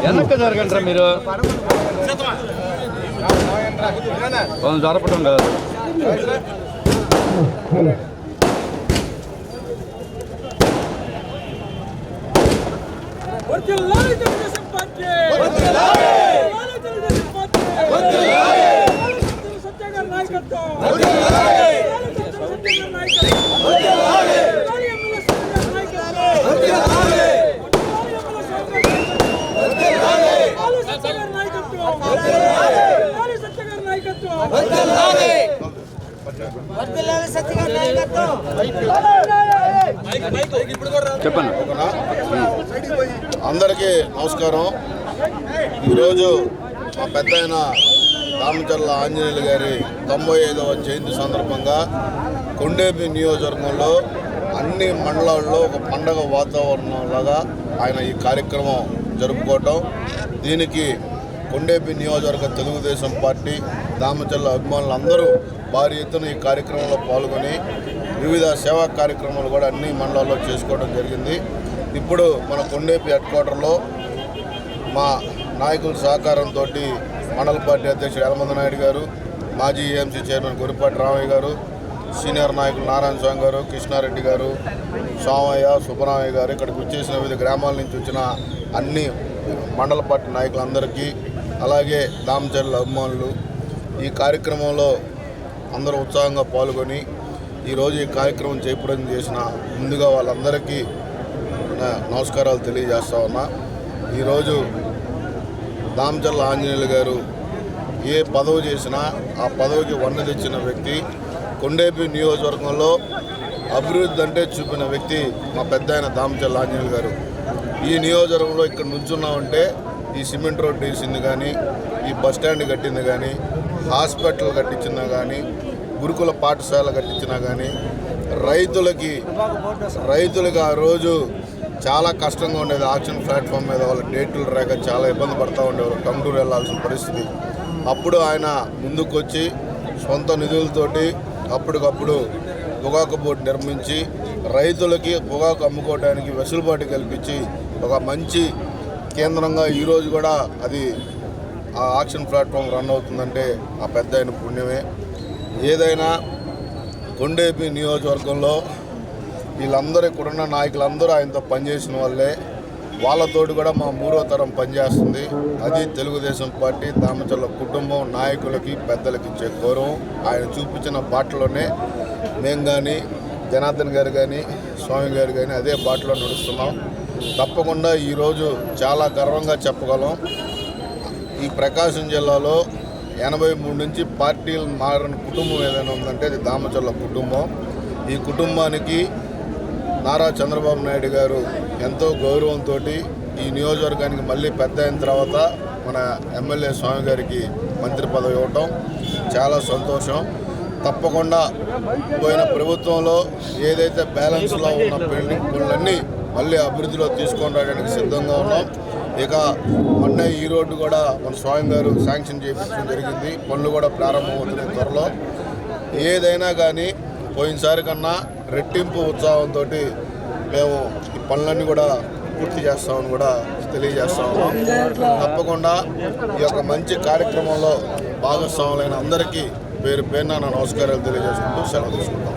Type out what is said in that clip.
వెనక్కి జరగంటారా మీరు జరపటం కాదు. చెప్పండి. అందరికీ నమస్కారం. ఈరోజు మా పెద్ద ఆయన దామచర్ల ఆంజనేయులు గారి 95వ జయంతి సందర్భంగా కొండేపి నియోజకవర్గంలో అన్ని మండలాల్లో ఒక పండగ వాతావరణంలాగా ఆయన ఈ కార్యక్రమం జరుపుకోవటం, దీనికి కొండేపి నియోజకవర్గ తెలుగుదేశం పార్టీ దామచర్ల అభిమానులు అందరూ భారీ ఎత్తున ఈ కార్యక్రమంలో పాల్గొని వివిధ సేవా కార్యక్రమాలు కూడా అన్ని మండలాల్లో చేసుకోవడం జరిగింది. ఇప్పుడు మన కొండేపి హెడ్ క్వార్టర్లో మా నాయకుల సహకారంతో మండల పార్టీ అధ్యక్షుడు యలమంద నాయుడు గారు, మాజీ ఏఎంసీ చైర్మన్ గురిపాటి రామయ్య గారు, సీనియర్ నాయకులు నారాయణ స్వామి గారు, కృష్ణారెడ్డి గారు, సోమయ్య, సుబ్బరామయ్య గారు, ఇక్కడికి వచ్చేసిన వివిధ గ్రామాల నుంచి వచ్చిన అన్ని మండల పార్టీ నాయకులందరికీ, అలాగే దామచర్ల అభిమానులు ఈ కార్యక్రమంలో అందరూ ఉత్సాహంగా పాల్గొని ఈరోజు ఈ కార్యక్రమం జయప్రదం చేసిన ముందుగా వాళ్ళందరికీ నమస్కారాలు తెలియజేస్తా ఉన్నా. ఈరోజు దామచర్ల ఆంజనేయులు గారు ఏ పదవి చేసినా ఆ పదవికి వన్నె తెచ్చిన వ్యక్తి, కొండేపి నియోజకవర్గంలో అభివృద్ధి అంటే చూపిన వ్యక్తి మా పెద్ద ఆయన దామచర్ల ఆంజనేయులు గారు. ఈ నియోజకవర్గంలో ఇక్కడ నుంచున్నామంటే ఈ సిమెంట్ రోడ్ వేసింది కానీ, ఈ బస్టాండ్ కట్టింది కానీ, హాస్పిటల్ కట్టించినా కానీ, గురుకుల పాఠశాల కట్టించినా కానీ, రైతులకి ఆ రోజు చాలా కష్టంగా ఉండేది. ఆక్సిజన్ ప్లాట్ఫామ్ మీద వాళ్ళ డేట్లు రాక చాలా ఇబ్బంది పడుతూ ఉండేవారు, టంగుటూరు వెళ్లాల్సిన పరిస్థితి. అప్పుడు ఆయన ముందుకొచ్చి సొంత నిధులతోటి అప్పటికప్పుడు పొగాకు బోర్డు నిర్మించి రైతులకి పొగాకు అమ్ముకోవడానికి వెసులుబాటు కల్పించి ఒక మంచి కేంద్రంగా ఈరోజు కూడా అది ఆ ఆక్సిజన్ ప్లాట్ఫామ్ రన్ అవుతుందంటే ఆ పెద్ద ఆయన పుణ్యమే. ఏదైనా కొండేపి నియోజకవర్గంలో వీళ్ళందరూ ఇక్కడున్న నాయకులందరూ ఆయనతో పనిచేసిన వాళ్ళే, వాళ్ళతోటి కూడా మా 3వ తరం పనిచేస్తుంది. అది తెలుగుదేశం పార్టీ దామచర్ల కుటుంబం నాయకులకి పెద్దలకి ఇచ్చే గౌరవం. ఆయన చూపించిన బాటలోనే మేము కానీ, జనార్దన్ గారు కానీ, స్వామి గారు కానీ అదే బాటలో నడుస్తున్నాం. తప్పకుండా ఈరోజు చాలా గర్వంగా చెప్పగలం, ఈ ప్రకాశం జిల్లాలో 83 నుంచి పార్టీలు మారిన కుటుంబం ఏదైనా ఉందంటే అది దామచర్ల కుటుంబం. ఈ కుటుంబానికి నారా చంద్రబాబు నాయుడు గారు ఎంతో గౌరవంతో ఈ నియోజకవర్గానికి మళ్ళీ పెద్ద అయిన తర్వాత మన ఎమ్మెల్యే స్వామి గారికి మంత్రి పదవి ఇవ్వటం చాలా సంతోషం. తప్పకుండా పోయిన ప్రభుత్వంలో ఏదైతే బ్యాలెన్స్లో ఉన్న పెండింగ్ పనులన్నీ మళ్ళీ అభివృద్ధిలో తీసుకొని రావడానికి సిద్ధంగా ఉన్నాం. ఇక మొన్న ఈ రోడ్డు కూడా మన స్వామి గారు శాంక్షన్ చేయించడం జరిగింది. పనులు కూడా ప్రారంభమవుతున్నాయి త్వరలో. ఏదైనా కానీ పోయినసారి కన్నా రెట్టింపు ఉత్సాహంతో మేము ఈ పనులన్నీ కూడా పూర్తి చేస్తామని కూడా తెలియజేస్తా ఉన్నాం. తప్పకుండా ఈ యొక్క మంచి కార్యక్రమంలో భాగస్వాములైన అందరికీ పేరు పేరున నా నమస్కారాలు తెలియజేసుకుంటూ సెలవు తీసుకుంటాం.